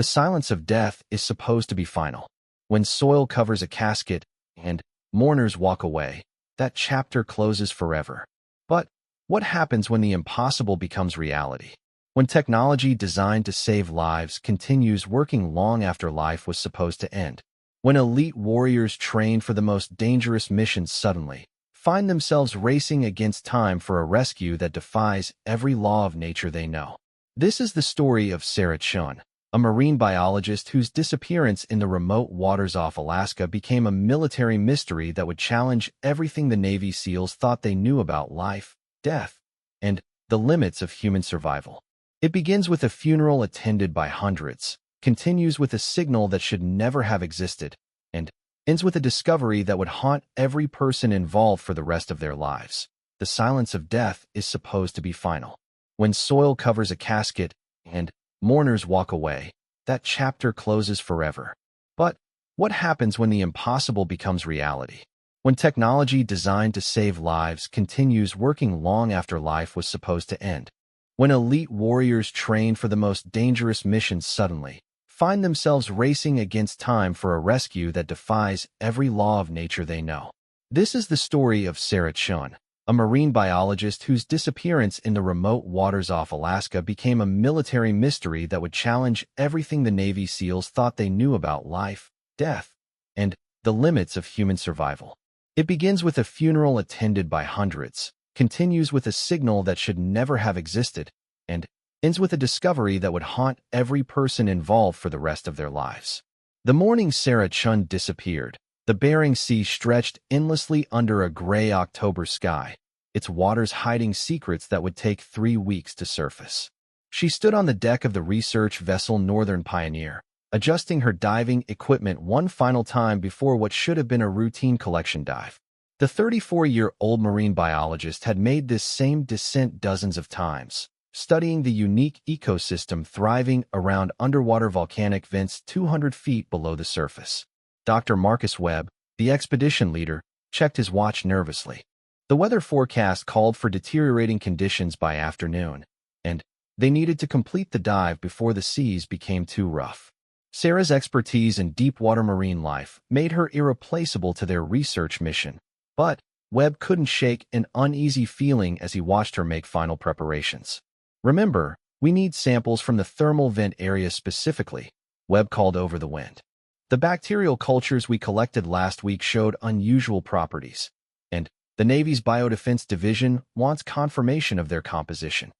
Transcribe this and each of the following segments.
The silence of death is supposed to be final. When soil covers a casket and mourners walk away, that chapter closes forever. But what happens when the impossible becomes reality? When technology designed to save lives continues working long after life was supposed to end? When elite warriors trained for the most dangerous missions suddenly find themselves racing against time for a rescue that defies every law of nature they know? This is the story of Sarah Chun, a marine biologist whose disappearance in the remote waters off Alaska became a military mystery that would challenge everything the Navy SEALs thought they knew about life, death, and the limits of human survival. It begins with a funeral attended by hundreds, continues with a signal that should never have existed, and ends with a discovery that would haunt every person involved for the rest of their lives. The silence of death is supposed to be final. When soil covers a casket and mourners walk away, that chapter closes forever. But what happens when the impossible becomes reality? When technology designed to save lives continues working long after life was supposed to end? When elite warriors trained for the most dangerous missions suddenly find themselves racing against time for a rescue that defies every law of nature they know? This is the story of Sarah Chun, a marine biologist whose disappearance in the remote waters off Alaska became a military mystery that would challenge everything the Navy SEALs thought they knew about life, death, and the limits of human survival. It begins with a funeral attended by hundreds, continues with a signal that should never have existed, and ends with a discovery that would haunt every person involved for the rest of their lives. The morning Sarah Chun disappeared, the Bering Sea stretched endlessly under a gray October sky, its waters hiding secrets that would take 3 weeks to surface. She stood on the deck of the research vessel Northern Pioneer, adjusting her diving equipment one final time before what should have been a routine collection dive. The 34-year-old marine biologist had made this same descent dozens of times, studying the unique ecosystem thriving around underwater volcanic vents 200 feet below the surface. Dr. Marcus Webb, the expedition leader, checked his watch nervously. The weather forecast called for deteriorating conditions by afternoon, and they needed to complete the dive before the seas became too rough. Sarah's expertise in deep-water marine life made her irreplaceable to their research mission, but Webb couldn't shake an uneasy feeling as he watched her make final preparations. "Remember, we need samples from the thermal vent area specifically," Webb called over the wind. "The bacterial cultures we collected last week showed unusual properties, and the Navy's Biodefense Division wants confirmation of their composition."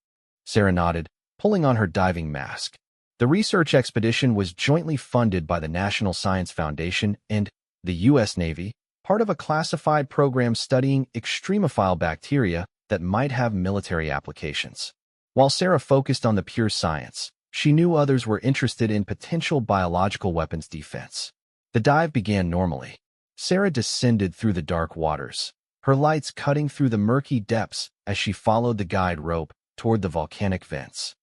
Sarah nodded, pulling on her diving mask. The research expedition was jointly funded by the National Science Foundation and the U.S. Navy, part of a classified program studying extremophile bacteria that might have military applications. While Sarah focused on the pure science, she knew others were interested in potential biological weapons defense. The dive began normally. Sarah descended through the dark waters, her lights cutting through the murky depths as she followed the guide rope toward the volcanic vents.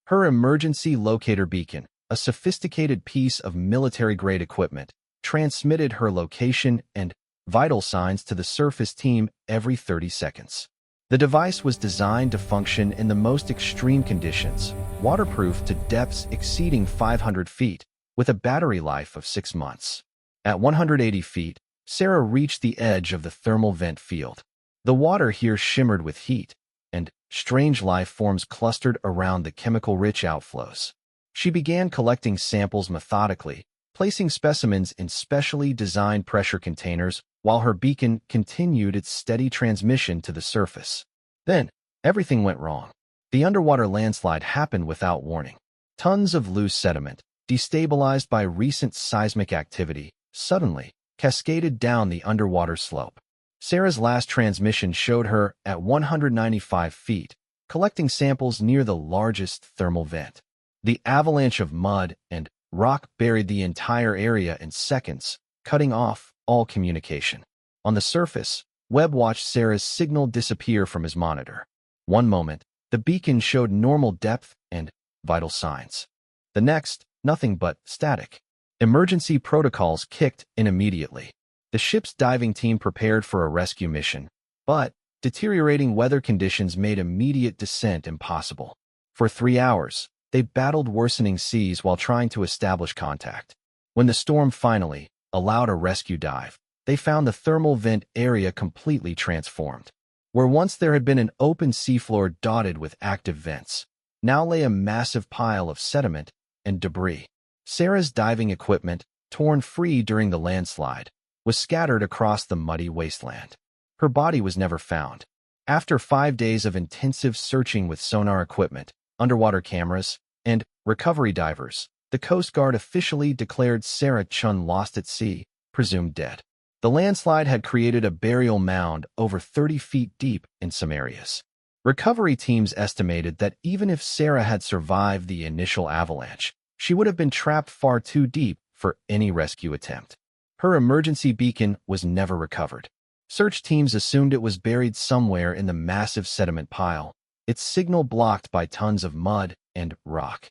Her emergency locator beacon, a sophisticated piece of military-grade equipment, transmitted her location and vital signs to the surface team every 30 seconds. The device was designed to function in the most extreme conditions, waterproof to depths exceeding 500 feet, with a battery life of 6 months. At 180 feet, Sarah reached the edge of the thermal vent field. The water here shimmered with heat, and strange life forms clustered around the chemical-rich outflows. She began collecting samples methodically, placing specimens in specially designed pressure containers while her beacon continued its steady transmission to the surface. Then, everything went wrong. The underwater landslide happened without warning. Tons of loose sediment, destabilized by recent seismic activity, suddenly cascaded down the underwater slope. Sarah's last transmission showed her at 195 feet, collecting samples near the largest thermal vent. The avalanche of mud and rock buried the entire area in seconds, cutting off all communication. On the surface, Webb watched Sarah's signal disappear from his monitor. One moment, the beacon showed normal depth and vital signs. The next, nothing but static. Emergency protocols kicked in immediately. The ship's diving team prepared for a rescue mission, but deteriorating weather conditions made immediate descent impossible. For 3 hours, they battled worsening seas while trying to establish contact. When the storm finally allowed a rescue dive, they found the thermal vent area completely transformed. Where once there had been an open seafloor dotted with active vents, now lay a massive pile of sediment and debris. Sarah's diving equipment, torn free during the landslide, was scattered across the muddy wasteland. Her body was never found. After 5 days of intensive searching with sonar equipment, underwater cameras, and recovery divers, the Coast Guard officially declared Sarah Chun lost at sea, presumed dead. The landslide had created a burial mound over 30 feet deep in some areas. Recovery teams estimated that even if Sarah had survived the initial avalanche, she would have been trapped far too deep for any rescue attempt. Her emergency beacon was never recovered. Search teams assumed it was buried somewhere in the massive sediment pile, its signal blocked by tons of mud and rock.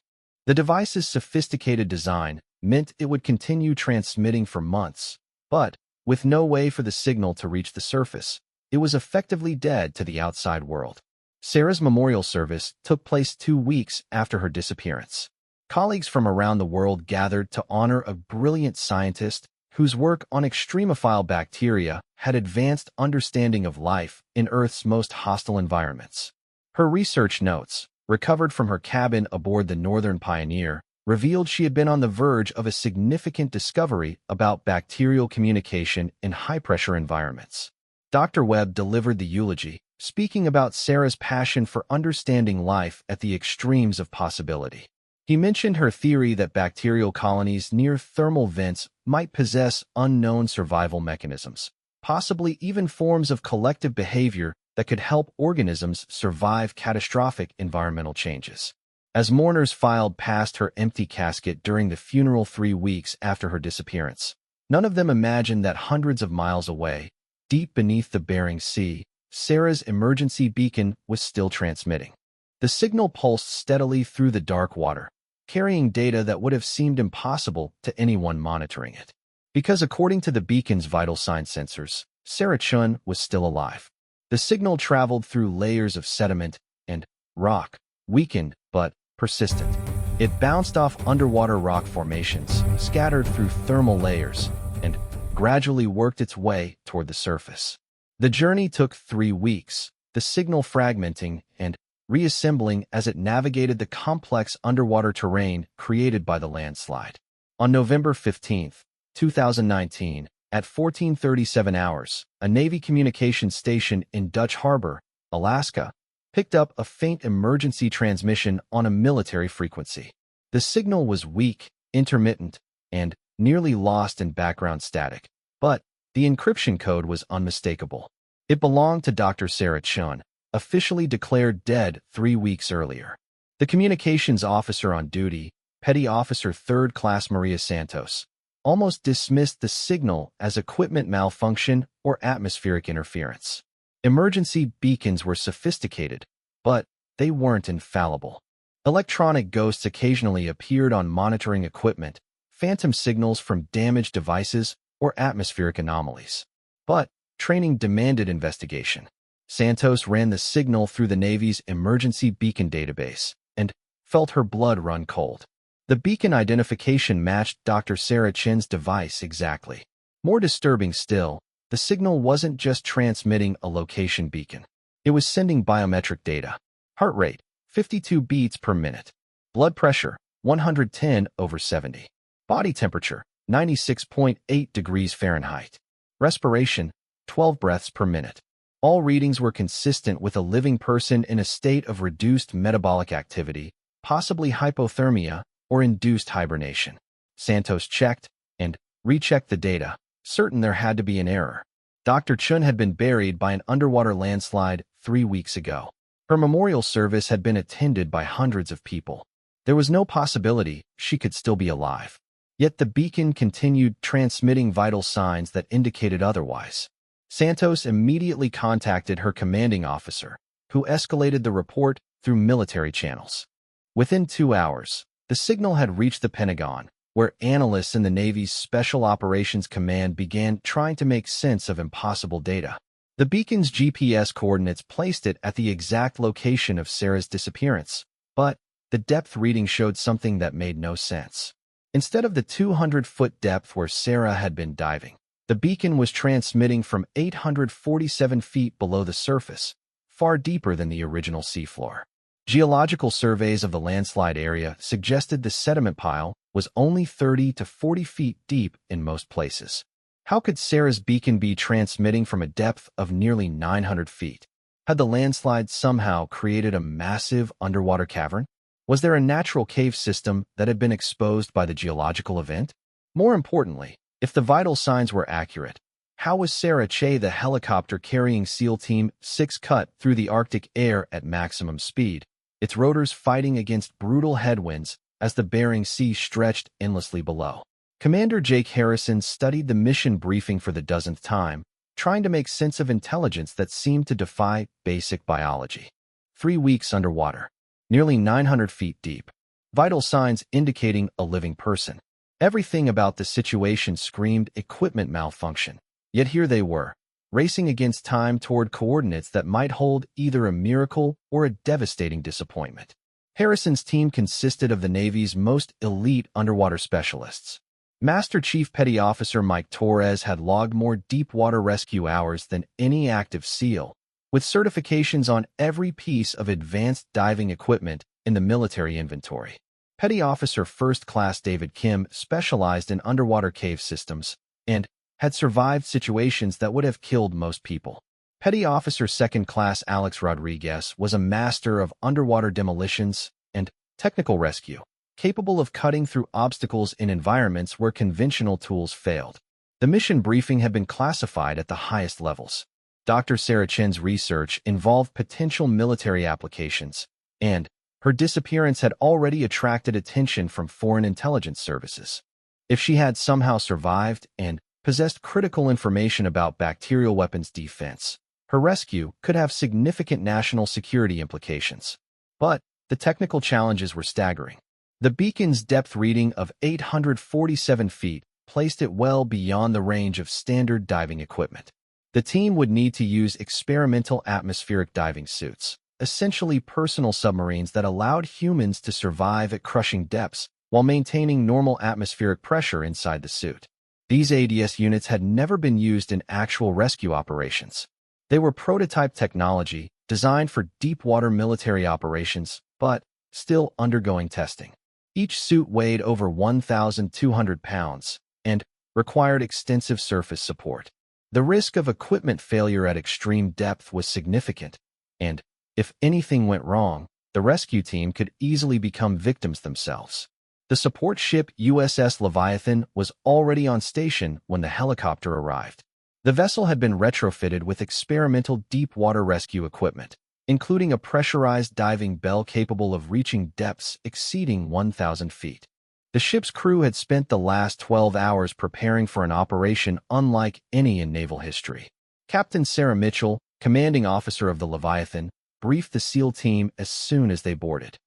The device's sophisticated design meant it would continue transmitting for months, but with no way for the signal to reach the surface, it was effectively dead to the outside world. Sarah's memorial service took place 2 weeks after her disappearance. Colleagues from around the world gathered to honor a brilliant scientist whose work on extremophile bacteria had advanced understanding of life in Earth's most hostile environments. Her research notes, recovered from her cabin aboard the Northern Pioneer, revealed she had been on the verge of a significant discovery about bacterial communication in high-pressure environments. Dr. Webb delivered the eulogy, speaking about Sarah's passion for understanding life at the extremes of possibility. He mentioned her theory that bacterial colonies near thermal vents might possess unknown survival mechanisms, possibly even forms of collective behavior that could help organisms survive catastrophic environmental changes. As mourners filed past her empty casket during the funeral 3 weeks after her disappearance, none of them imagined that hundreds of miles away, deep beneath the Bering Sea, Sarah's emergency beacon was still transmitting. The signal pulsed steadily through the dark water, carrying data that would have seemed impossible to anyone monitoring it. Because according to the beacon's vital sign sensors, Sarah Chun was still alive. The signal traveled through layers of sediment and rock, weakened but persistent. It bounced off underwater rock formations, scattered through thermal layers, and gradually worked its way toward the surface. The journey took 3 weeks, the signal fragmenting and reassembling as it navigated the complex underwater terrain created by the landslide. On November 15, 2019, at 14:37 hours, a Navy communications station in Dutch Harbor, Alaska, picked up a faint emergency transmission on a military frequency. The signal was weak, intermittent, and nearly lost in background static, but the encryption code was unmistakable. It belonged to Dr. Sarah Chun, officially declared dead 3 weeks earlier. The communications officer on duty, Petty Officer 3rd Class Maria Santos, almost dismissed the signal as equipment malfunction or atmospheric interference. Emergency beacons were sophisticated, but they weren't infallible. Electronic ghosts occasionally appeared on monitoring equipment, phantom signals from damaged devices, or atmospheric anomalies. But training demanded investigation. Santos ran the signal through the Navy's emergency beacon database and felt her blood run cold. The beacon identification matched Dr. Sarah Chun's device exactly. More disturbing still, the signal wasn't just transmitting a location beacon. It was sending biometric data. Heart rate, 52 beats per minute. Blood pressure, 110/70. Body temperature, 96.8 degrees Fahrenheit. Respiration, 12 breaths per minute. All readings were consistent with a living person in a state of reduced metabolic activity, possibly hypothermia or induced hibernation. Santos checked and rechecked the data, certain there had to be an error. Dr. Chun had been buried by an underwater landslide 3 weeks ago. Her memorial service had been attended by hundreds of people. There was no possibility she could still be alive. Yet the beacon continued transmitting vital signs that indicated otherwise. Santos immediately contacted her commanding officer, who escalated the report through military channels. Within 2 hours, the signal had reached the Pentagon, where analysts in the Navy's Special Operations Command began trying to make sense of impossible data. The beacon's GPS coordinates placed it at the exact location of Sarah's disappearance, but the depth reading showed something that made no sense. Instead of the 200-foot depth where Sarah had been diving, the beacon was transmitting from 847 feet below the surface, far deeper than the original seafloor. Geological surveys of the landslide area suggested the sediment pile was only 30 to 40 feet deep in most places. How could Sarah's beacon be transmitting from a depth of nearly 900 feet? Had the landslide somehow created a massive underwater cavern? Was there a natural cave system that had been exposed by the geological event? More importantly, if the vital signs were accurate, how was Sarah Che, the helicopter carrying SEAL Team 6, cut through the Arctic air at maximum speed, its rotors fighting against brutal headwinds as the Bering Sea stretched endlessly below? Commander Jake Harrison studied the mission briefing for the dozenth time, trying to make sense of intelligence that seemed to defy basic biology. 3 weeks underwater, nearly 900 feet deep, vital signs indicating a living person. Everything about the situation screamed equipment malfunction. Yet here they were, racing against time toward coordinates that might hold either a miracle or a devastating disappointment. Harrison's team consisted of the Navy's most elite underwater specialists. Master Chief Petty Officer Mike Torres had logged more deep-water rescue hours than any active SEAL, with certifications on every piece of advanced diving equipment in the military inventory. Petty Officer First Class David Kim specialized in underwater cave systems and had survived situations that would have killed most people. Petty Officer Second Class Alex Rodriguez was a master of underwater demolitions and technical rescue, capable of cutting through obstacles in environments where conventional tools failed. The mission briefing had been classified at the highest levels. Dr. Sarah Chen's research involved potential military applications, and her disappearance had already attracted attention from foreign intelligence services. If she had somehow survived and possessed critical information about bacterial weapons defense, her rescue could have significant national security implications. But the technical challenges were staggering. The beacon's depth reading of 847 feet placed it well beyond the range of standard diving equipment. The team would need to use experimental atmospheric diving suits, essentially personal submarines that allowed humans to survive at crushing depths while maintaining normal atmospheric pressure inside the suit. These ADS units had never been used in actual rescue operations. They were prototype technology designed for deep-water military operations, but still undergoing testing. Each suit weighed over 1,200 pounds and required extensive surface support. The risk of equipment failure at extreme depth was significant, and if anything went wrong, the rescue team could easily become victims themselves. The support ship USS Leviathan was already on station when the helicopter arrived. The vessel had been retrofitted with experimental deep-water rescue equipment, including a pressurized diving bell capable of reaching depths exceeding 1,000 feet. The ship's crew had spent the last 12 hours preparing for an operation unlike any in naval history. Captain Sarah Mitchell, commanding officer of the Leviathan, briefed the SEAL team as soon as they boarded.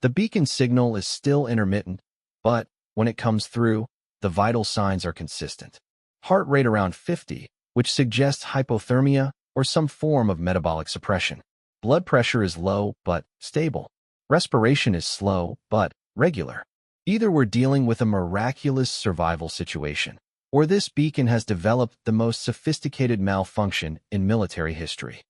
The beacon signal is still intermittent, but when it comes through, the vital signs are consistent. Heart rate around 50, which suggests hypothermia or some form of metabolic suppression. Blood pressure is low but stable. Respiration is slow but regular. Either we're dealing with a miraculous survival situation, or this beacon has developed the most sophisticated malfunction in military history.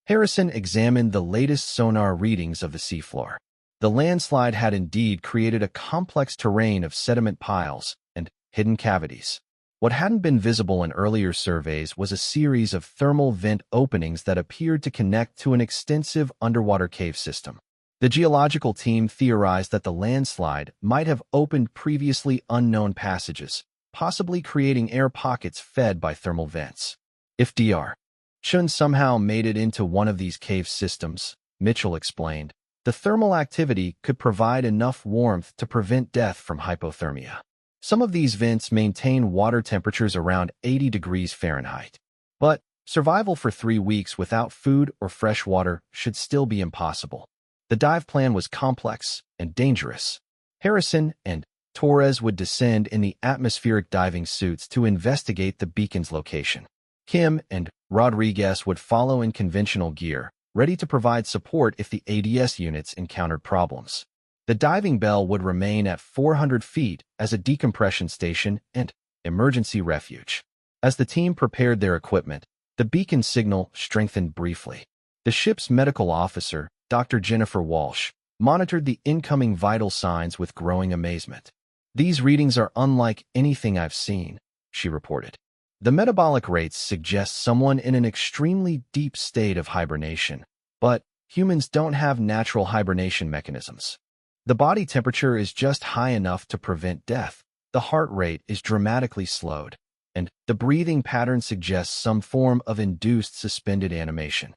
Harrison examined the latest sonar readings of the seafloor. The landslide had indeed created a complex terrain of sediment piles and hidden cavities. What hadn't been visible in earlier surveys was a series of thermal vent openings that appeared to connect to an extensive underwater cave system. The geological team theorized that the landslide might have opened previously unknown passages, possibly creating air pockets fed by thermal vents. If Dr. Chun somehow made it into one of these cave systems, Mitchell explained, the thermal activity could provide enough warmth to prevent death from hypothermia. Some of these vents maintain water temperatures around 80 degrees Fahrenheit. But survival for 3 weeks without food or fresh water should still be impossible. The dive plan was complex and dangerous. Harrison and Torres would descend in the atmospheric diving suits to investigate the beacon's location. Kim and Rodriguez would follow in conventional gear, ready to provide support if the ADS units encountered problems. The diving bell would remain at 400 feet as a decompression station and emergency refuge. As the team prepared their equipment, the beacon signal strengthened briefly. The ship's medical officer, Dr. Jennifer Walsh, monitored the incoming vital signs with growing amazement. "These readings are unlike anything I've seen," she reported. "The metabolic rates suggest someone in an extremely deep state of hibernation, but humans don't have natural hibernation mechanisms. The body temperature is just high enough to prevent death. The heart rate is dramatically slowed, and the breathing pattern suggests some form of induced suspended animation."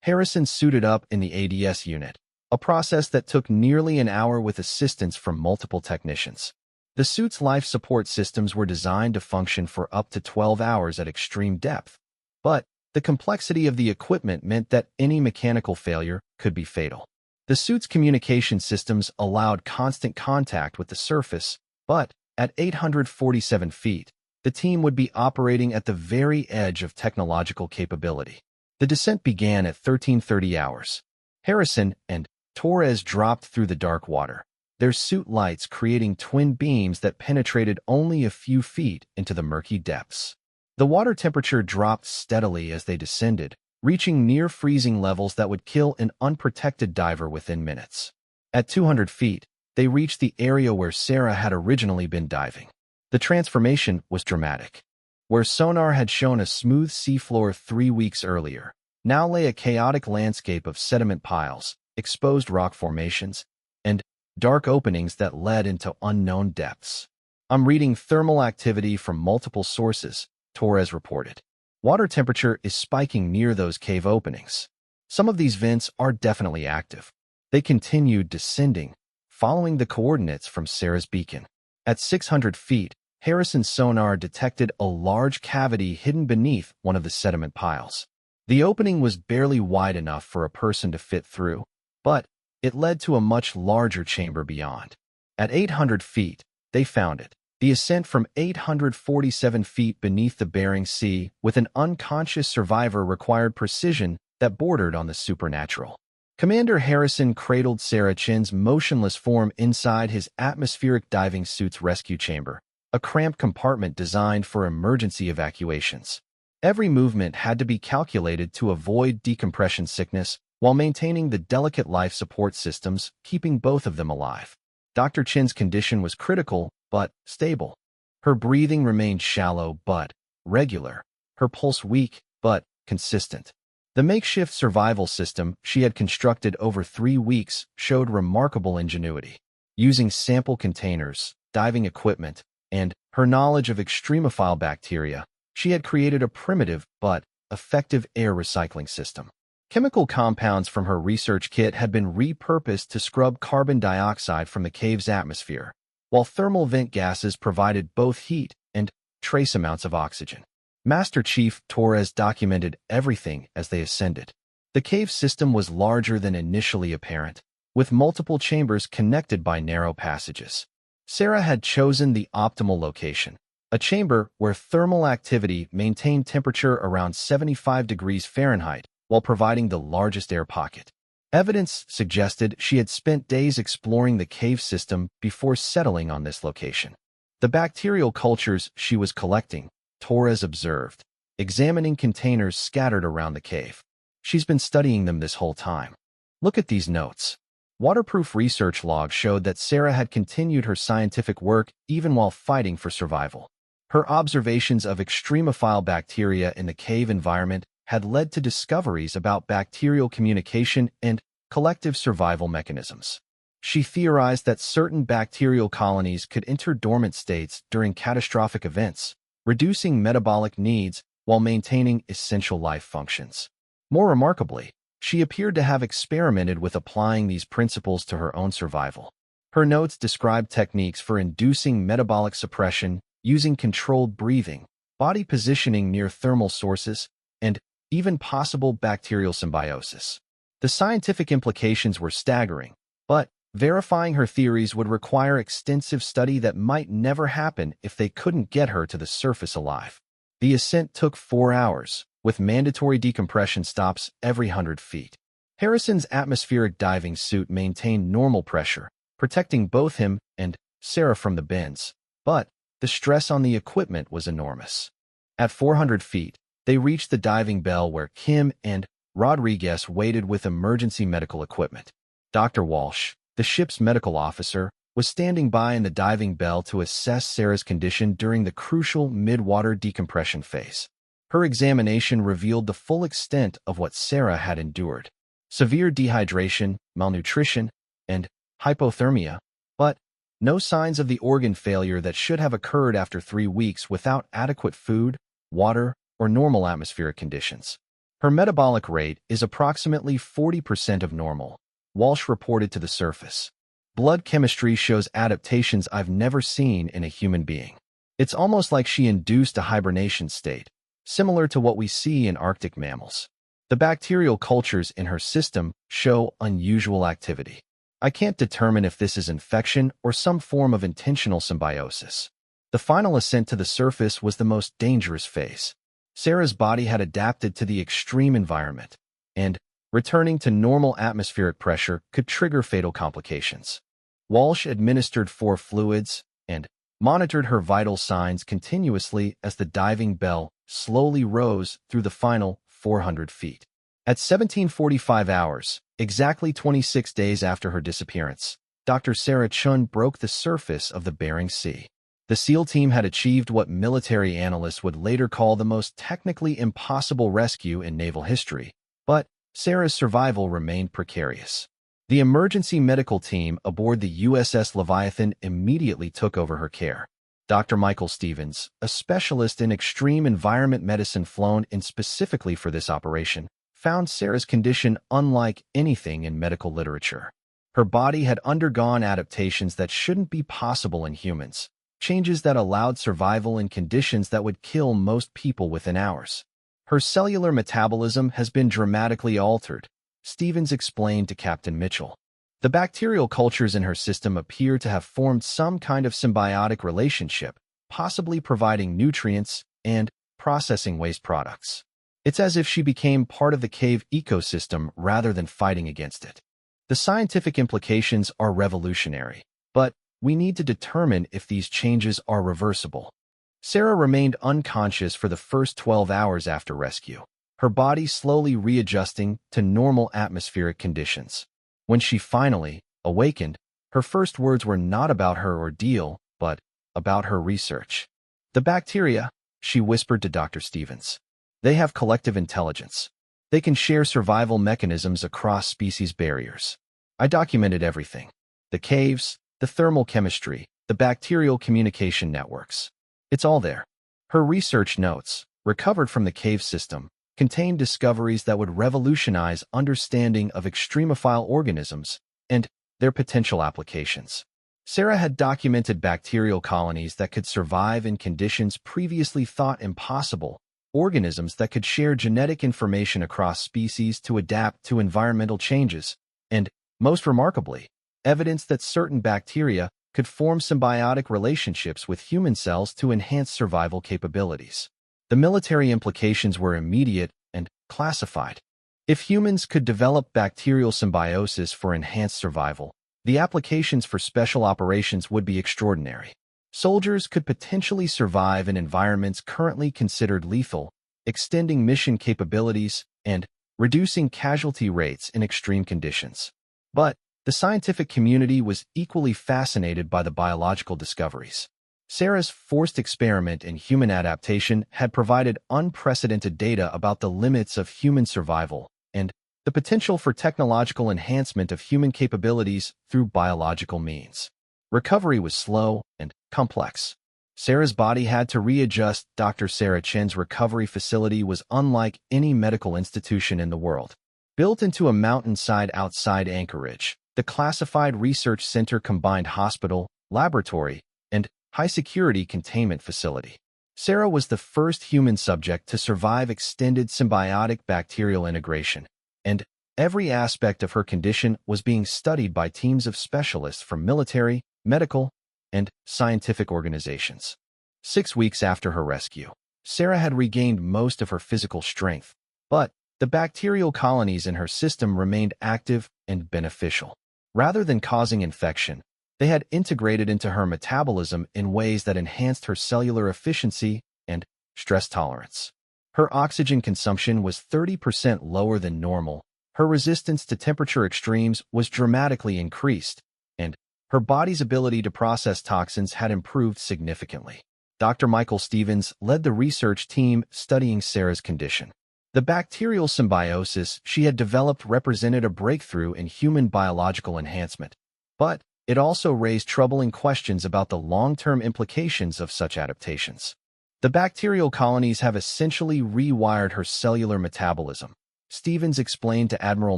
Harrison suited up in the ADS unit, a process that took nearly an hour with assistance from multiple technicians. The suit's life support systems were designed to function for up to 12 hours at extreme depth, but the complexity of the equipment meant that any mechanical failure could be fatal. The suit's communication systems allowed constant contact with the surface, but at 847 feet, the team would be operating at the very edge of technological capability. The descent began at 1330 hours. Harrison and Torres dropped through the dark water, their suit lights creating twin beams that penetrated only a few feet into the murky depths. The water temperature dropped steadily as they descended, reaching near freezing levels that would kill an unprotected diver within minutes. At 200 feet, they reached the area where Sarah had originally been diving. The transformation was dramatic. Where sonar had shown a smooth seafloor 3 weeks earlier, now lay a chaotic landscape of sediment piles, exposed rock formations, and dark openings that led into unknown depths. "I'm reading thermal activity from multiple sources," Torres reported. "Water temperature is spiking near those cave openings. Some of these vents are definitely active." They continued descending, following the coordinates from Sarah's beacon. At 600 feet, Harrison's sonar detected a large cavity hidden beneath one of the sediment piles. The opening was barely wide enough for a person to fit through, but it led to a much larger chamber beyond. At 800 feet, they found it. The ascent from 847 feet beneath the Bering Sea with an unconscious survivor required precision that bordered on the supernatural. Commander Harrison cradled Sarah Chin's motionless form inside his atmospheric diving suit's rescue chamber, a cramped compartment designed for emergency evacuations. Every movement had to be calculated to avoid decompression sickness while maintaining the delicate life support systems, keeping both of them alive. Dr. Chin's condition was critical but stable. Her breathing remained shallow but regular, her pulse weak but consistent. The makeshift survival system she had constructed over 3 weeks showed remarkable ingenuity. Using sample containers, diving equipment, and her knowledge of extremophile bacteria, she had created a primitive but effective air recycling system. Chemical compounds from her research kit had been repurposed to scrub carbon dioxide from the cave's atmosphere, while thermal vent gases provided both heat and trace amounts of oxygen. Master Chief Torres documented everything as they ascended. The cave system was larger than initially apparent, with multiple chambers connected by narrow passages. Sarah had chosen the optimal location, a chamber where thermal activity maintained temperature around 75 degrees Fahrenheit while providing the largest air pocket. Evidence suggested she had spent days exploring the cave system before settling on this location. The bacterial cultures she was collecting, Torres observed, examining containers scattered around the cave. She's been studying them this whole time. Look at these notes. Waterproof research logs showed that Sarah had continued her scientific work even while fighting for survival. Her observations of extremophile bacteria in the cave environment had led to discoveries about bacterial communication and collective survival mechanisms. She theorized that certain bacterial colonies could enter dormant states during catastrophic events, reducing metabolic needs while maintaining essential life functions. More remarkably, she appeared to have experimented with applying these principles to her own survival. Her notes described techniques for inducing metabolic suppression using controlled breathing, body positioning near thermal sources, and even possible bacterial symbiosis. The scientific implications were staggering, but verifying her theories would require extensive study that might never happen if they couldn't get her to the surface alive. The ascent took 4 hours, with mandatory decompression stops every 100 feet. Harrison's atmospheric diving suit maintained normal pressure, protecting both him and Sarah from the bends. But the stress on the equipment was enormous. At 400 feet, they reached the diving bell where Kim and Rodriguez waited with emergency medical equipment. Dr. Walsh, the ship's medical officer, was standing by in the diving bell to assess Sarah's condition during the crucial mid-water decompression phase. Her examination revealed the full extent of what Sarah had endured: severe dehydration, malnutrition, and hypothermia, but no signs of the organ failure that should have occurred after 3 weeks without adequate food, water, or normal atmospheric conditions. Her metabolic rate is approximately 40% of normal, Walsh reported to the surface. Blood chemistry shows adaptations I've never seen in a human being. It's almost like she induced a hibernation state, similar to what we see in Arctic mammals. The bacterial cultures in her system show unusual activity. I can't determine if this is infection or some form of intentional symbiosis. The final ascent to the surface was the most dangerous phase. Sarah's body had adapted to the extreme environment, and returning to normal atmospheric pressure could trigger fatal complications. Walsh administered 4 fluids and monitored her vital signs continuously as the diving bell slowly rose through the final 400 feet. At 17:45 hours, exactly 26 days after her disappearance, Dr. Sarah Chun broke the surface of the Bering Sea. The SEAL team had achieved what military analysts would later call the most technically impossible rescue in naval history, but Sarah's survival remained precarious. The emergency medical team aboard the USS Leviathan immediately took over her care. Dr. Michael Stevens, a specialist in extreme environment medicine flown in specifically for this operation, found Sarah's condition unlike anything in medical literature. Her body had undergone adaptations that shouldn't be possible in humans, changes that allowed survival in conditions that would kill most people within hours. Her cellular metabolism has been dramatically altered, Stevens explained to Captain Mitchell. The bacterial cultures in her system appear to have formed some kind of symbiotic relationship, possibly providing nutrients and processing waste products. It's as if she became part of the cave ecosystem rather than fighting against it. The scientific implications are revolutionary, but we need to determine if these changes are reversible. Sarah remained unconscious for the first 12 hours after rescue, her body slowly readjusting to normal atmospheric conditions. When she finally awakened, her first words were not about her ordeal, but about her research. "The bacteria," she whispered to Dr. Stevens. "They have collective intelligence. They can share survival mechanisms across species barriers. I documented everything: the caves, the thermal chemistry, the bacterial communication networks. It's all there." Her research notes, recovered from the cave system, contained discoveries that would revolutionize understanding of extremophile organisms and their potential applications. Sarah had documented bacterial colonies that could survive in conditions previously thought impossible, organisms that could share genetic information across species to adapt to environmental changes, and, most remarkably, evidence that certain bacteria could form symbiotic relationships with human cells to enhance survival capabilities. The military implications were immediate and classified. If humans could develop bacterial symbiosis for enhanced survival, the applications for special operations would be extraordinary. Soldiers could potentially survive in environments currently considered lethal, extending mission capabilities and reducing casualty rates in extreme conditions. But the scientific community was equally fascinated by the biological discoveries. Sarah's forced experiment in human adaptation had provided unprecedented data about the limits of human survival and the potential for technological enhancement of human capabilities through biological means. Recovery was slow and complex. Sarah's body had to readjust. Dr. Sarah Chen's recovery facility was unlike any medical institution in the world. Built into a mountainside outside Anchorage, the classified research center combined hospital, laboratory, and high-security containment facility. Sarah was the first human subject to survive extended symbiotic bacterial integration, and every aspect of her condition was being studied by teams of specialists from military, medical, and scientific organizations. 6 weeks after her rescue, Sarah had regained most of her physical strength, but the bacterial colonies in her system remained active and beneficial. Rather than causing infection, they had integrated into her metabolism in ways that enhanced her cellular efficiency and stress tolerance. Her oxygen consumption was 30% lower than normal, her resistance to temperature extremes was dramatically increased, and her body's ability to process toxins had improved significantly. Dr. Michael Stevens led the research team studying Sarah's condition. The bacterial symbiosis she had developed represented a breakthrough in human biological enhancement, but it also raised troubling questions about the long-term implications of such adaptations. The bacterial colonies have essentially rewired her cellular metabolism, Stevens explained to Admiral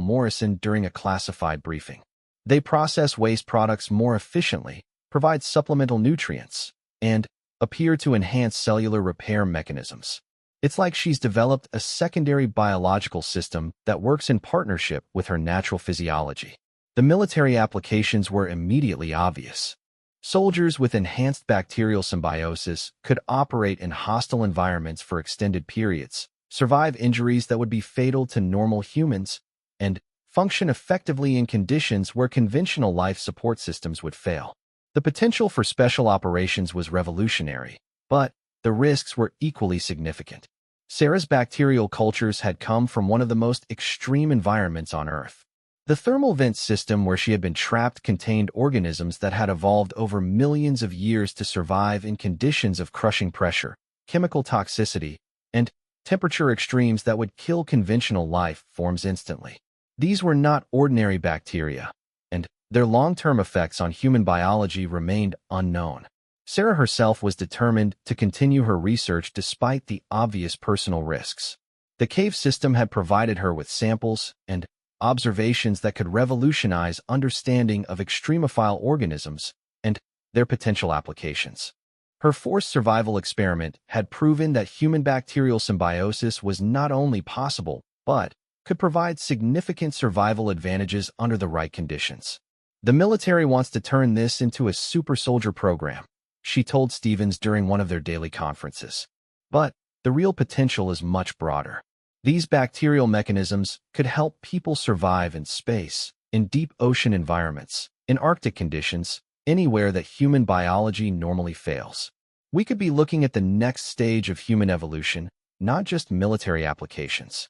Morrison during a classified briefing. They process waste products more efficiently, provide supplemental nutrients, and appear to enhance cellular repair mechanisms. It's like she's developed a secondary biological system that works in partnership with her natural physiology. The military applications were immediately obvious. Soldiers with enhanced bacterial symbiosis could operate in hostile environments for extended periods, survive injuries that would be fatal to normal humans, and function effectively in conditions where conventional life support systems would fail. The potential for special operations was revolutionary, but the risks were equally significant. Sarah's bacterial cultures had come from one of the most extreme environments on Earth. The thermal vent system where she had been trapped contained organisms that had evolved over millions of years to survive in conditions of crushing pressure, chemical toxicity, and temperature extremes that would kill conventional life forms instantly. These were not ordinary bacteria, and their long-term effects on human biology remained unknown. Sarah herself was determined to continue her research despite the obvious personal risks. The cave system had provided her with samples and observations that could revolutionize understanding of extremophile organisms and their potential applications. Her forced survival experiment had proven that human bacterial symbiosis was not only possible, but could provide significant survival advantages under the right conditions. The military wants to turn this into a super soldier program, she told Stevens during one of their daily conferences. But the real potential is much broader. These bacterial mechanisms could help people survive in space, in deep ocean environments, in Arctic conditions, anywhere that human biology normally fails. We could be looking at the next stage of human evolution, not just military applications.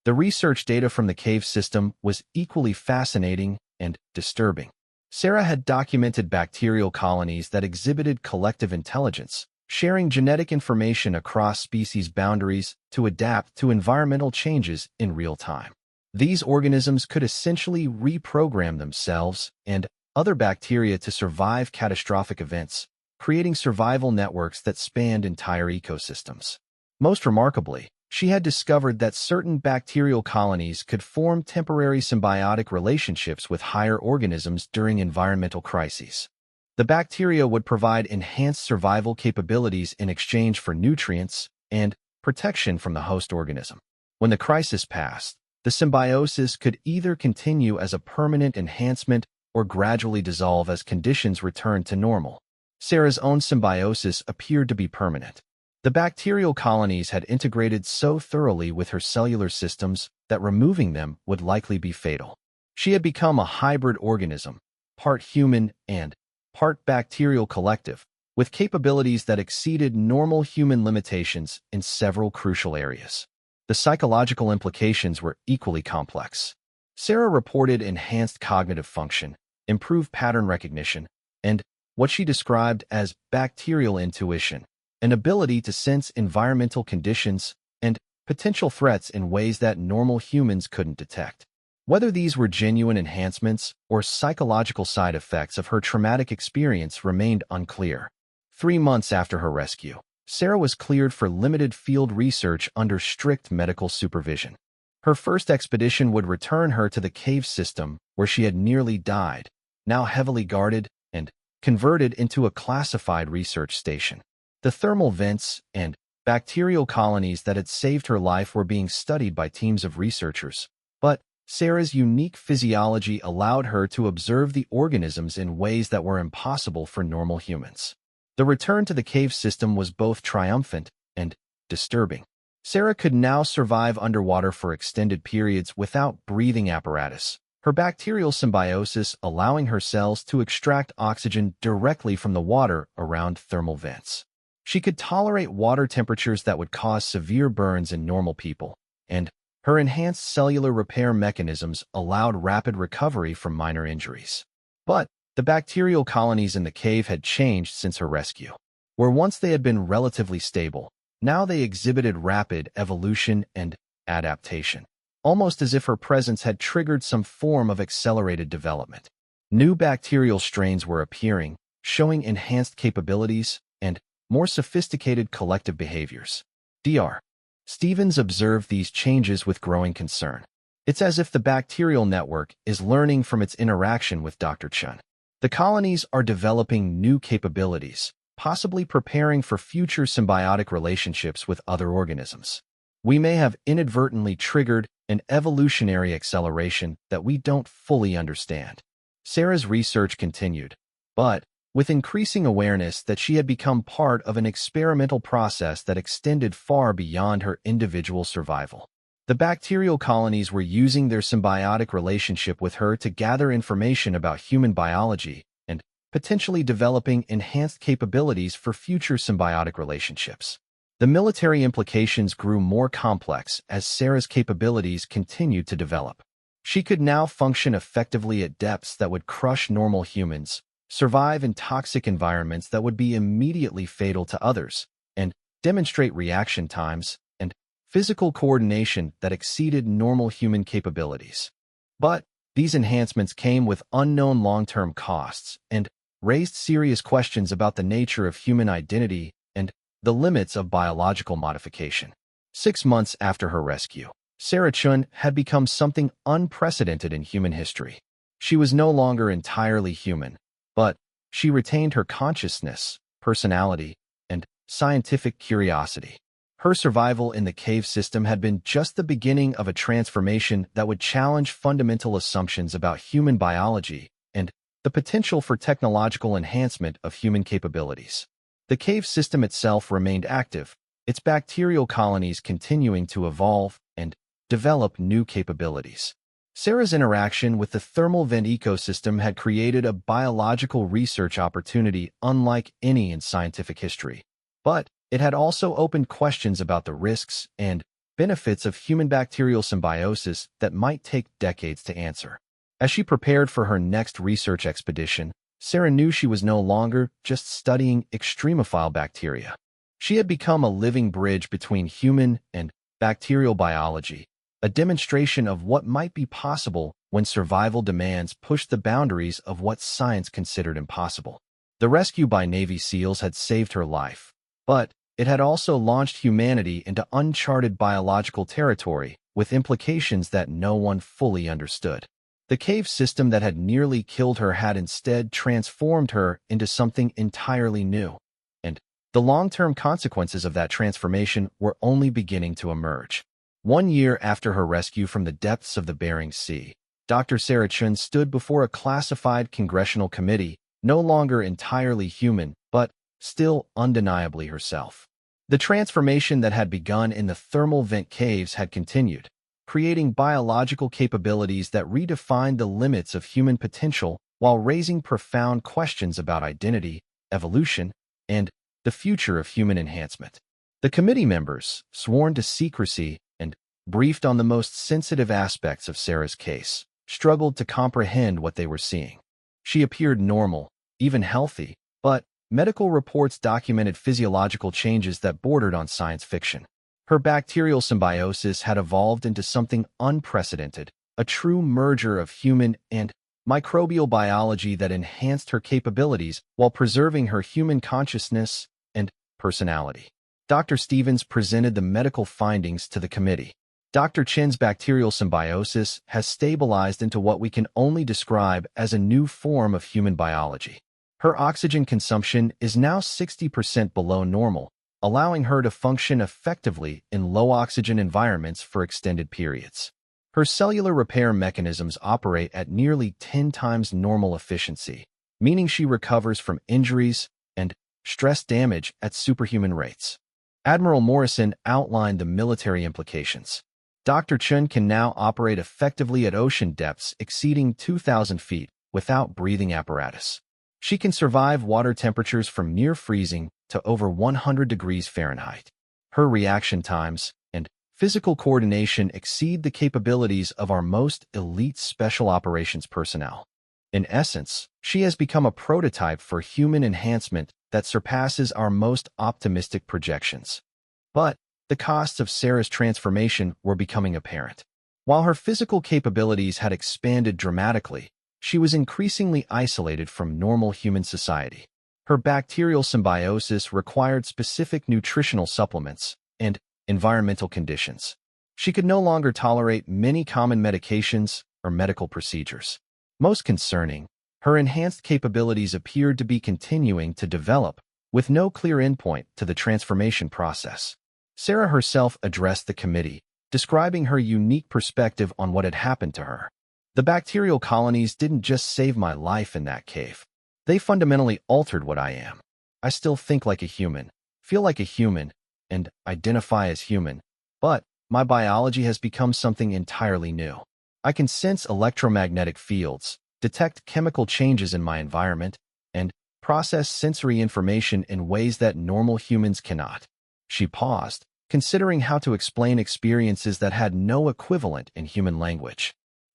The research data from the cave system was equally fascinating and disturbing. Sarah had documented bacterial colonies that exhibited collective intelligence, sharing genetic information across species boundaries to adapt to environmental changes in real time. These organisms could essentially reprogram themselves and other bacteria to survive catastrophic events, creating survival networks that spanned entire ecosystems. Most remarkably, she had discovered that certain bacterial colonies could form temporary symbiotic relationships with higher organisms during environmental crises. The bacteria would provide enhanced survival capabilities in exchange for nutrients and protection from the host organism. When the crisis passed, the symbiosis could either continue as a permanent enhancement or gradually dissolve as conditions returned to normal. Sarah's own symbiosis appeared to be permanent. The bacterial colonies had integrated so thoroughly with her cellular systems that removing them would likely be fatal. She had become a hybrid organism, part human and part bacterial collective, with capabilities that exceeded normal human limitations in several crucial areas. The psychological implications were equally complex. Sarah reported enhanced cognitive function, improved pattern recognition, and what she described as bacterial intuition, an ability to sense environmental conditions and potential threats in ways that normal humans couldn't detect. Whether these were genuine enhancements or psychological side effects of her traumatic experience remained unclear. 3 months after her rescue, Sarah was cleared for limited field research under strict medical supervision. Her first expedition would return her to the cave system where she had nearly died, now heavily guarded and converted into a classified research station. The thermal vents and bacterial colonies that had saved her life were being studied by teams of researchers, but Sarah's unique physiology allowed her to observe the organisms in ways that were impossible for normal humans. The return to the cave system was both triumphant and disturbing. Sarah could now survive underwater for extended periods without breathing apparatus, her bacterial symbiosis allowing her cells to extract oxygen directly from the water around thermal vents. She could tolerate water temperatures that would cause severe burns in normal people, and her enhanced cellular repair mechanisms allowed rapid recovery from minor injuries. But the bacterial colonies in the cave had changed since her rescue. Where once they had been relatively stable, now they exhibited rapid evolution and adaptation, almost as if her presence had triggered some form of accelerated development. New bacterial strains were appearing, showing enhanced capabilities and more sophisticated collective behaviors. Dr. Stevens observed these changes with growing concern. It's as if the bacterial network is learning from its interaction with Dr. Chun. The colonies are developing new capabilities, possibly preparing for future symbiotic relationships with other organisms. We may have inadvertently triggered an evolutionary acceleration that we don't fully understand. Sarah's research continued, but with increasing awareness that she had become part of an experimental process that extended far beyond her individual survival. The bacterial colonies were using their symbiotic relationship with her to gather information about human biology and potentially developing enhanced capabilities for future symbiotic relationships. The military implications grew more complex as Sarah's capabilities continued to develop. She could now function effectively at depths that would crush normal humans, survive in toxic environments that would be immediately fatal to others, and demonstrate reaction times and physical coordination that exceeded normal human capabilities. But these enhancements came with unknown long-term costs and raised serious questions about the nature of human identity and the limits of biological modification. 6 months after her rescue, Sarah Chun had become something unprecedented in human history. She was no longer entirely human, but she retained her consciousness, personality, and scientific curiosity. Her survival in the cave system had been just the beginning of a transformation that would challenge fundamental assumptions about human biology and the potential for technological enhancement of human capabilities. The cave system itself remained active, its bacterial colonies continuing to evolve and develop new capabilities. Sarah's interaction with the thermal vent ecosystem had created a biological research opportunity unlike any in scientific history. But it had also opened questions about the risks and benefits of human bacterial symbiosis that might take decades to answer. As she prepared for her next research expedition, Sarah knew she was no longer just studying extremophile bacteria. She had become a living bridge between human and bacterial biology, a demonstration of what might be possible when survival demands pushed the boundaries of what science considered impossible. The rescue by Navy SEALs had saved her life, but it had also launched humanity into uncharted biological territory with implications that no one fully understood. The cave system that had nearly killed her had instead transformed her into something entirely new, and the long-term consequences of that transformation were only beginning to emerge. 1 year after her rescue from the depths of the Bering Sea, Dr. Sarah Chun stood before a classified congressional committee, no longer entirely human, but still undeniably herself. The transformation that had begun in the thermal vent caves had continued, creating biological capabilities that redefined the limits of human potential while raising profound questions about identity, evolution, and the future of human enhancement. The committee members, sworn to secrecy and briefed on the most sensitive aspects of Sarah's case, struggled to comprehend what they were seeing. She appeared normal, even healthy, but medical reports documented physiological changes that bordered on science fiction. Her bacterial symbiosis had evolved into something unprecedented, a true merger of human and microbial biology that enhanced her capabilities while preserving her human consciousness and personality. Dr. Stevens presented the medical findings to the committee. Dr. Chin's bacterial symbiosis has stabilized into what we can only describe as a new form of human biology. Her oxygen consumption is now 60% below normal, allowing her to function effectively in low-oxygen environments for extended periods. Her cellular repair mechanisms operate at nearly 10 times normal efficiency, meaning she recovers from injuries and stress damage at superhuman rates. Admiral Morrison outlined the military implications. Dr. Chun can now operate effectively at ocean depths exceeding 2,000 feet without breathing apparatus. She can survive water temperatures from near freezing to over 100 degrees Fahrenheit. Her reaction times and physical coordination exceed the capabilities of our most elite special operations personnel. In essence, she has become a prototype for human enhancement that surpasses our most optimistic projections. But the costs of Sarah's transformation were becoming apparent. While her physical capabilities had expanded dramatically, she was increasingly isolated from normal human society. Her bacterial symbiosis required specific nutritional supplements and environmental conditions. She could no longer tolerate many common medications or medical procedures. Most concerning, her enhanced capabilities appeared to be continuing to develop, with no clear endpoint to the transformation process. Sarah herself addressed the committee, describing her unique perspective on what had happened to her. The bacterial colonies didn't just save my life in that cave. They fundamentally altered what I am. I still think like a human, feel like a human, and identify as human, but my biology has become something entirely new. I can sense electromagnetic fields, detect chemical changes in my environment, and process sensory information in ways that normal humans cannot. She paused, considering how to explain experiences that had no equivalent in human language.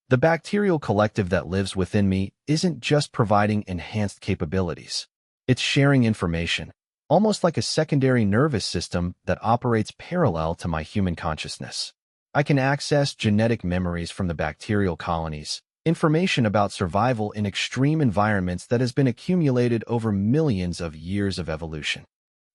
The bacterial collective that lives within me isn't just providing enhanced capabilities. It's sharing information, almost like a secondary nervous system that operates parallel to my human consciousness. I can access genetic memories from the bacterial colonies, information about survival in extreme environments that has been accumulated over millions of years of evolution.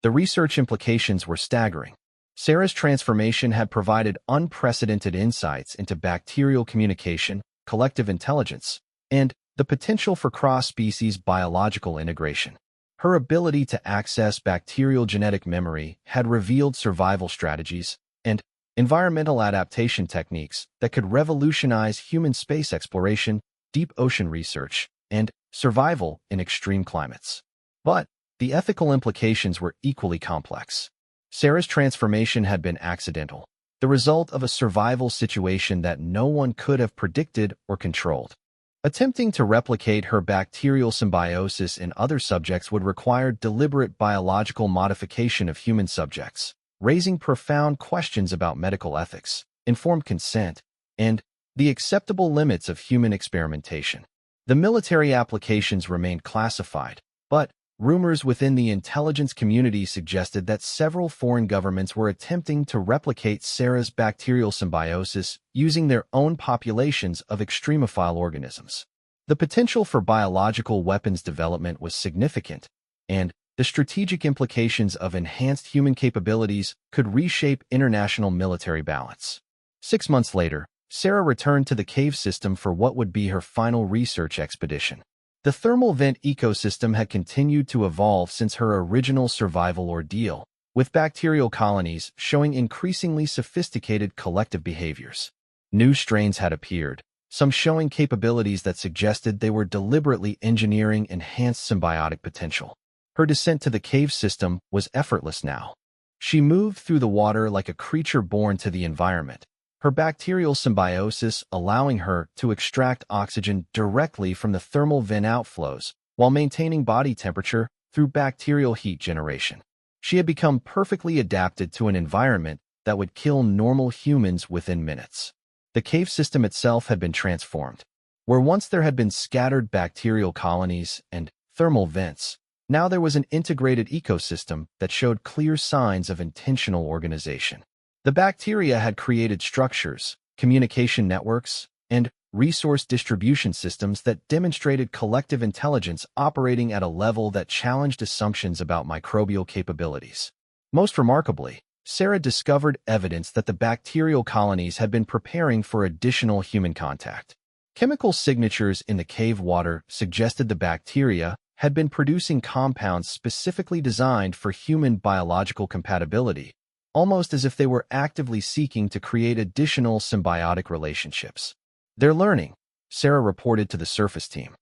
The research implications were staggering. Sarah's transformation had provided unprecedented insights into bacterial communication, collective intelligence, and the potential for cross-species biological integration. Her ability to access bacterial genetic memory had revealed survival strategies and environmental adaptation techniques that could revolutionize human space exploration, deep ocean research, and survival in extreme climates. But the ethical implications were equally complex. Sarah's transformation had been accidental, the result of a survival situation that no one could have predicted or controlled. Attempting to replicate her bacterial symbiosis in other subjects would require deliberate biological modification of human subjects, raising profound questions about medical ethics, informed consent, and the acceptable limits of human experimentation. The military applications remained classified, but rumors within the intelligence community suggested that several foreign governments were attempting to replicate Sarah's bacterial symbiosis using their own populations of extremophile organisms. The potential for biological weapons development was significant, and the strategic implications of enhanced human capabilities could reshape international military balance. 6 months later, Sarah returned to the cave system for what would be her final research expedition. The thermal vent ecosystem had continued to evolve since her original survival ordeal, with bacterial colonies showing increasingly sophisticated collective behaviors. New strains had appeared, some showing capabilities that suggested they were deliberately engineering enhanced symbiotic potential. Her descent to the cave system was effortless now. She moved through the water like a creature born to the environment, her bacterial symbiosis allowing her to extract oxygen directly from the thermal vent outflows while maintaining body temperature through bacterial heat generation. She had become perfectly adapted to an environment that would kill normal humans within minutes. The cave system itself had been transformed. Where once there had been scattered bacterial colonies and thermal vents, now there was an integrated ecosystem that showed clear signs of intentional organization. The bacteria had created structures, communication networks, and resource distribution systems that demonstrated collective intelligence operating at a level that challenged assumptions about microbial capabilities. Most remarkably, Sarah discovered evidence that the bacterial colonies had been preparing for additional human contact. Chemical signatures in the cave water suggested the bacteria had been producing compounds specifically designed for human biological compatibility, almost as if they were actively seeking to create additional symbiotic relationships. They're learning, Sarah reported to the surface team.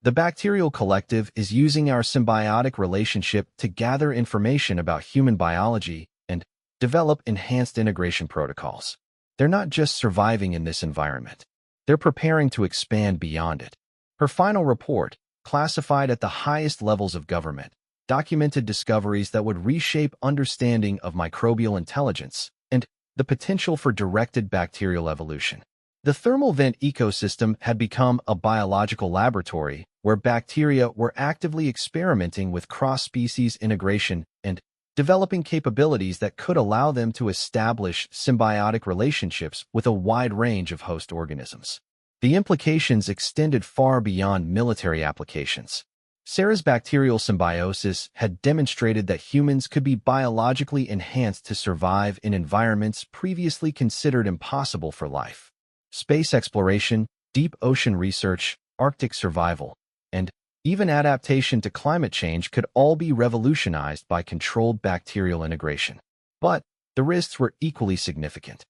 The bacterial collective is using our symbiotic relationship to gather information about human biology and develop enhanced integration protocols. they're not just surviving in this environment. They're preparing to expand beyond it. Her final report, classified at the highest levels of government, documented discoveries that would reshape understanding of microbial intelligence and the potential for directed bacterial evolution. The thermal vent ecosystem had become a biological laboratory where bacteria were actively experimenting with cross-species integration and developing capabilities that could allow them to establish symbiotic relationships with a wide range of host organisms. The implications extended far beyond military applications. Sarah's bacterial symbiosis had demonstrated that humans could be biologically enhanced to survive in environments previously considered impossible for life. Space exploration, deep ocean research, Arctic survival, and even adaptation to climate change could all be revolutionized by controlled bacterial integration. But the risks were equally significant.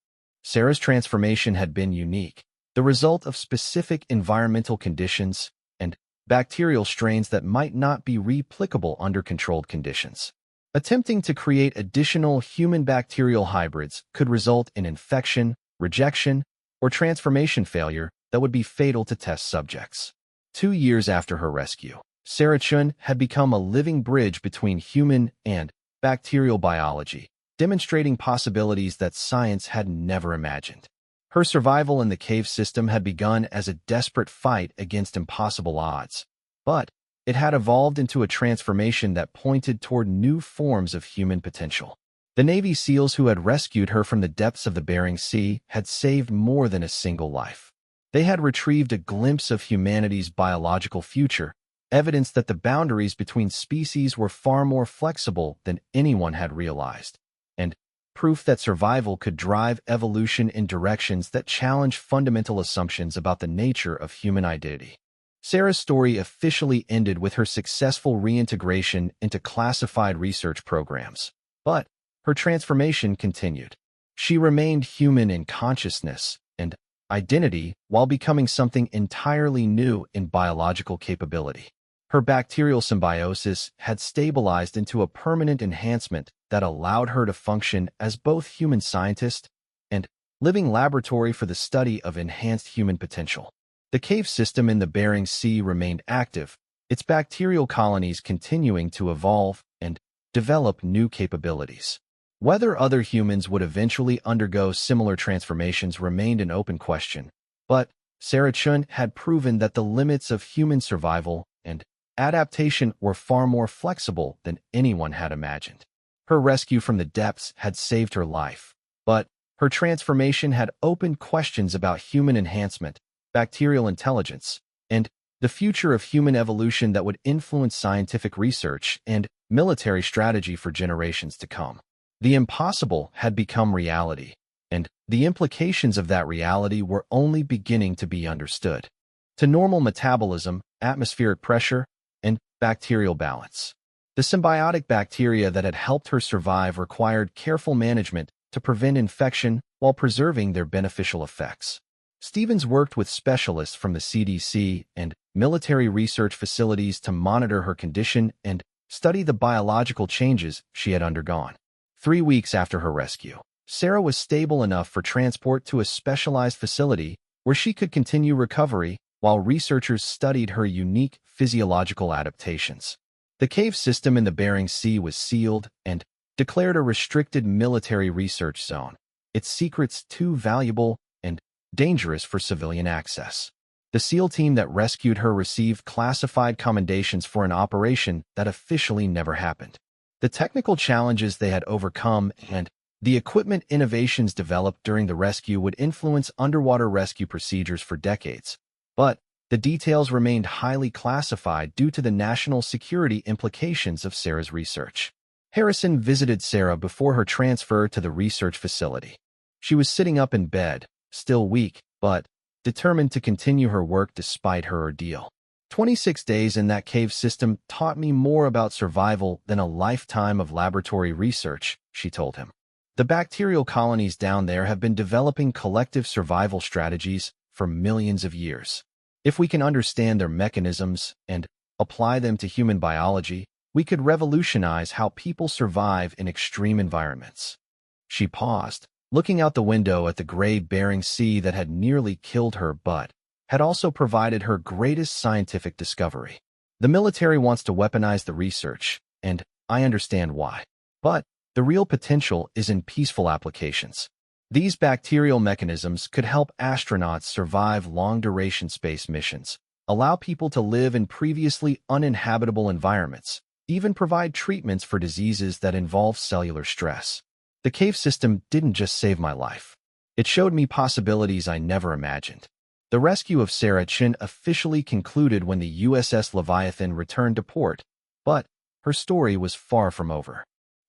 Sarah's transformation had been unique, the result of specific environmental conditions and bacterial strains that might not be replicable under controlled conditions. Attempting to create additional human bacterial hybrids could result in infection, rejection, or transformation failure that would be fatal to test subjects. 2 years after her rescue, Sarah Chun had become a living bridge between human and bacterial biology, demonstrating possibilities that science had never imagined. Her survival in the cave system had begun as a desperate fight against impossible odds, but it had evolved into a transformation that pointed toward new forms of human potential. The Navy SEALs who had rescued her from the depths of the Bering Sea had saved more than a single life. They had retrieved a glimpse of humanity's biological future, evidence that the boundaries between species were far more flexible than anyone had realized, and proof that survival could drive evolution in directions that challenge fundamental assumptions about the nature of human identity. Sarah's story officially ended with her successful reintegration into classified research programs, but her transformation continued. She remained human in consciousness and identity while becoming something entirely new in biological capability. Her bacterial symbiosis had stabilized into a permanent enhancement that allowed her to function as both human scientist and living laboratory for the study of enhanced human potential. The cave system in the Bering Sea remained active, its bacterial colonies continuing to evolve and develop new capabilities. Whether other humans would eventually undergo similar transformations remained an open question, but Sarah Chun had proven that the limits of human survival and adaptation were far more flexible than anyone had imagined. Her rescue from the depths had saved her life, but her transformation had opened questions about human enhancement, bacterial intelligence, and the future of human evolution that would influence scientific research and military strategy for generations to come. The impossible had become reality, and the implications of that reality were only beginning to be understood. To normal metabolism, atmospheric pressure, and bacterial balance. The symbiotic bacteria that had helped her survive required careful management to prevent infection while preserving their beneficial effects. Stevens worked with specialists from the CDC and military research facilities to monitor her condition and study the biological changes she had undergone. 3 weeks after her rescue, Sarah was stable enough for transport to a specialized facility where she could continue recovery while researchers studied her unique physiological adaptations. The cave system in the Bering Sea was sealed and declared a restricted military research zone, its secrets too valuable and dangerous for civilian access. The SEAL team that rescued her received classified commendations for an operation that officially never happened. The technical challenges they had overcome and the equipment innovations developed during the rescue would influence underwater rescue procedures for decades, but the details remained highly classified due to the national security implications of Sarah's research. Harrison visited Sarah before her transfer to the research facility. She was sitting up in bed, still weak, but determined to continue her work despite her ordeal. 26 days in that cave system taught me more about survival than a lifetime of laboratory research, she told him. The bacterial colonies down there have been developing collective survival strategies for millions of years. If we can understand their mechanisms and apply them to human biology, we could revolutionize how people survive in extreme environments. She paused, looking out the window at the gray Bering Sea that had nearly killed her but had also provided her greatest scientific discovery. The military wants to weaponize the research, and I understand why. But the real potential is in peaceful applications. These bacterial mechanisms could help astronauts survive long-duration space missions, allow people to live in previously uninhabitable environments, even provide treatments for diseases that involve cellular stress. The cave system didn't just save my life. It showed me possibilities I never imagined. The rescue of Sarah Chin officially concluded when the USS Leviathan returned to port, but her story was far from over.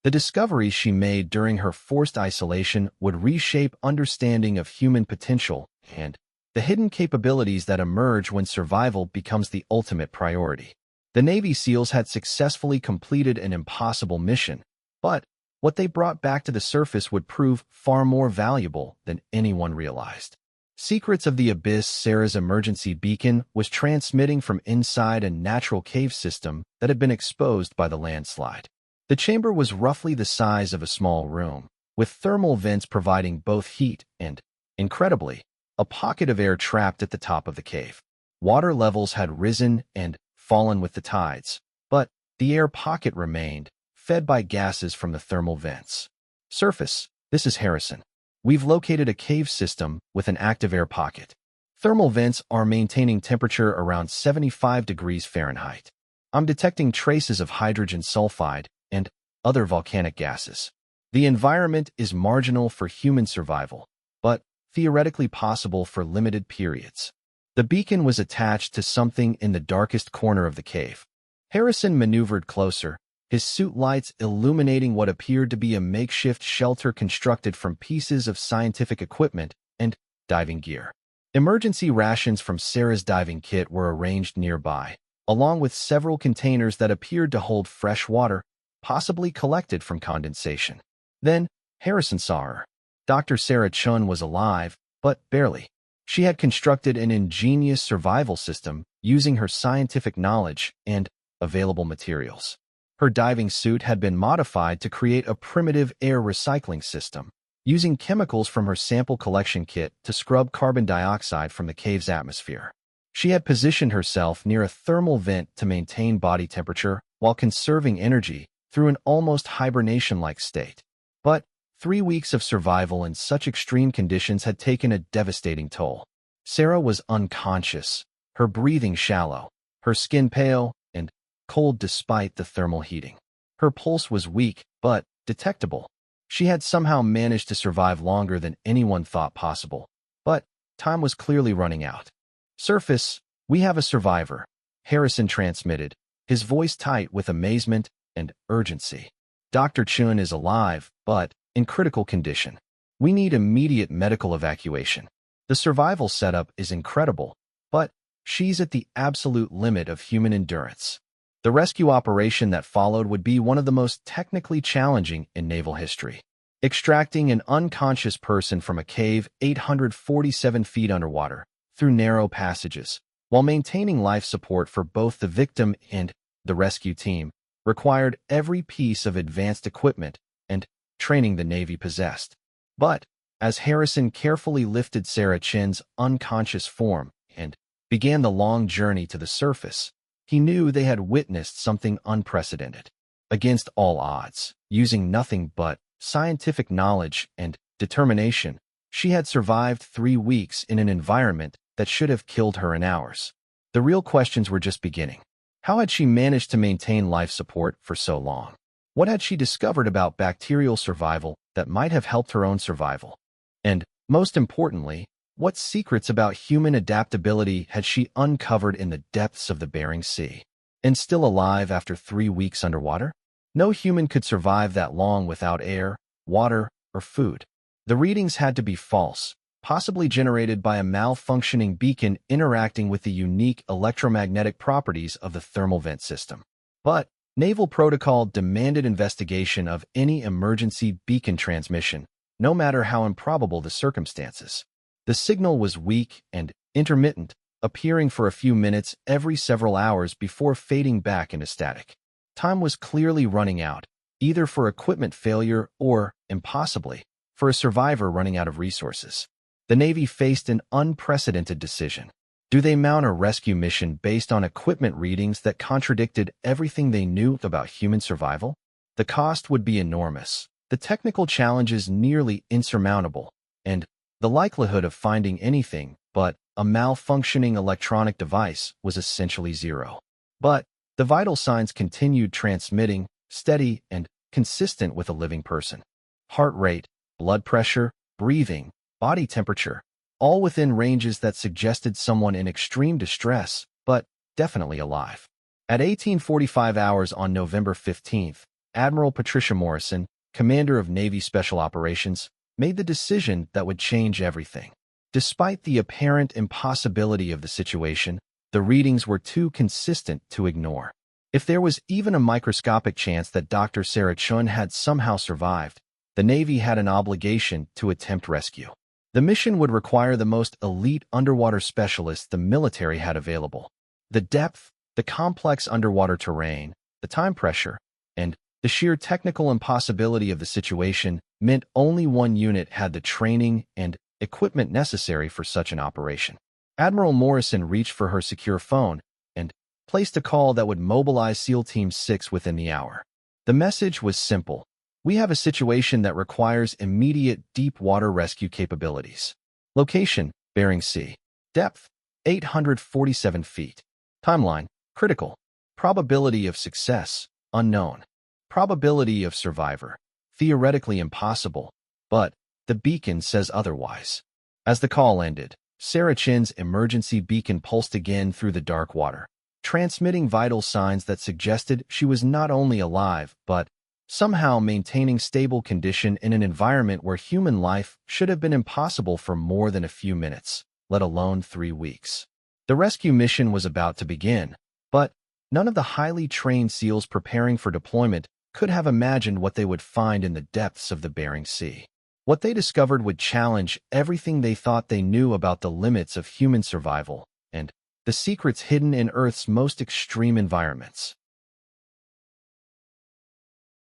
The discoveries she made during her forced isolation would reshape understanding of human potential and the hidden capabilities that emerge when survival becomes the ultimate priority. The Navy SEALs had successfully completed an impossible mission, but what they brought back to the surface would prove far more valuable than anyone realized. Secrets of the Abyss. Sarah's emergency beacon was transmitting from inside a natural cave system that had been exposed by the landslide. The chamber was roughly the size of a small room, with thermal vents providing both heat and, incredibly, a pocket of air trapped at the top of the cave. Water levels had risen and fallen with the tides, but the air pocket remained, fed by gases from the thermal vents. Surface, this is Harrison. We've located a cave system with an active air pocket. Thermal vents are maintaining temperature around 75 degrees Fahrenheit. I'm detecting traces of hydrogen sulfide and other volcanic gases. The environment is marginal for human survival, but theoretically possible for limited periods. The beacon was attached to something in the darkest corner of the cave. Harrison maneuvered closer, his suit lights illuminating what appeared to be a makeshift shelter constructed from pieces of scientific equipment and diving gear. Emergency rations from Sarah's diving kit were arranged nearby, along with several containers that appeared to hold fresh water, possibly collected from condensation. Then, Harrison saw her. Dr. Sarah Chun was alive, but barely. She had constructed an ingenious survival system using her scientific knowledge and available materials. Her diving suit had been modified to create a primitive air recycling system, using chemicals from her sample collection kit to scrub carbon dioxide from the cave's atmosphere. She had positioned herself near a thermal vent to maintain body temperature while conserving energy through an almost hibernation-like state. But 3 weeks of survival in such extreme conditions had taken a devastating toll. Sarah was unconscious, her breathing shallow, her skin pale and cold despite the thermal heating. Her pulse was weak, but detectable. She had somehow managed to survive longer than anyone thought possible. But time was clearly running out. Surface, we have a survivor, Harrison transmitted, his voice tight with amazement and urgency. Dr. Chun is alive, but in critical condition. We need immediate medical evacuation. The survival setup is incredible, but she's at the absolute limit of human endurance. The rescue operation that followed would be one of the most technically challenging in naval history. Extracting an unconscious person from a cave 847 feet underwater through narrow passages, while maintaining life support for both the victim and the rescue team, required every piece of advanced equipment and training the Navy possessed. But as Harrison carefully lifted Sarah Chin's unconscious form and began the long journey to the surface, he knew they had witnessed something unprecedented. Against all odds, using nothing but scientific knowledge and determination, she had survived 3 weeks in an environment that should have killed her in hours. The real questions were just beginning. How had she managed to maintain life support for so long? What had she discovered about bacterial survival that might have helped her own survival? And, most importantly, what secrets about human adaptability had she uncovered in the depths of the Bering Sea? And still alive after 3 weeks underwater? No human could survive that long without air, water, or food. The readings had to be false, possibly generated by a malfunctioning beacon interacting with the unique electromagnetic properties of the thermal vent system. But naval protocol demanded investigation of any emergency beacon transmission, no matter how improbable the circumstances. The signal was weak and intermittent, appearing for a few minutes every several hours before fading back into static. Time was clearly running out, either for equipment failure or, impossibly, for a survivor running out of resources. The Navy faced an unprecedented decision. Do they mount a rescue mission based on equipment readings that contradicted everything they knew about human survival? The cost would be enormous, the technical challenges nearly insurmountable, and the likelihood of finding anything but a malfunctioning electronic device was essentially zero. But the vital signs continued transmitting, steady and consistent with a living person. Heart rate, blood pressure, breathing, body temperature, all within ranges that suggested someone in extreme distress, but definitely alive. At 18:45 hours on November 15th, Admiral Patricia Morrison, commander of Navy Special Operations, made the decision that would change everything. Despite the apparent impossibility of the situation, the readings were too consistent to ignore. If there was even a microscopic chance that Dr. Sarah Chun had somehow survived, the Navy had an obligation to attempt rescue. The mission would require the most elite underwater specialists the military had available. The depth, the complex underwater terrain, the time pressure, and the sheer technical impossibility of the situation meant only one unit had the training and equipment necessary for such an operation. Admiral Morrison reached for her secure phone and placed a call that would mobilize SEAL Team 6 within the hour. The message was simple. We have a situation that requires immediate deep water rescue capabilities. Location, Bering Sea. Depth, 847 feet. Timeline, critical. Probability of success, unknown. Probability of survivor, theoretically impossible, but the beacon says otherwise. As the call ended, Sarah Chin's emergency beacon pulsed again through the dark water, transmitting vital signs that suggested she was not only alive, but somehow maintaining stable condition in an environment where human life should have been impossible for more than a few minutes, let alone 3 weeks. The rescue mission was about to begin, but none of the highly trained SEALs preparing for deployment could have imagined what they would find in the depths of the Bering Sea. What they discovered would challenge everything they thought they knew about the limits of human survival and the secrets hidden in Earth's most extreme environments.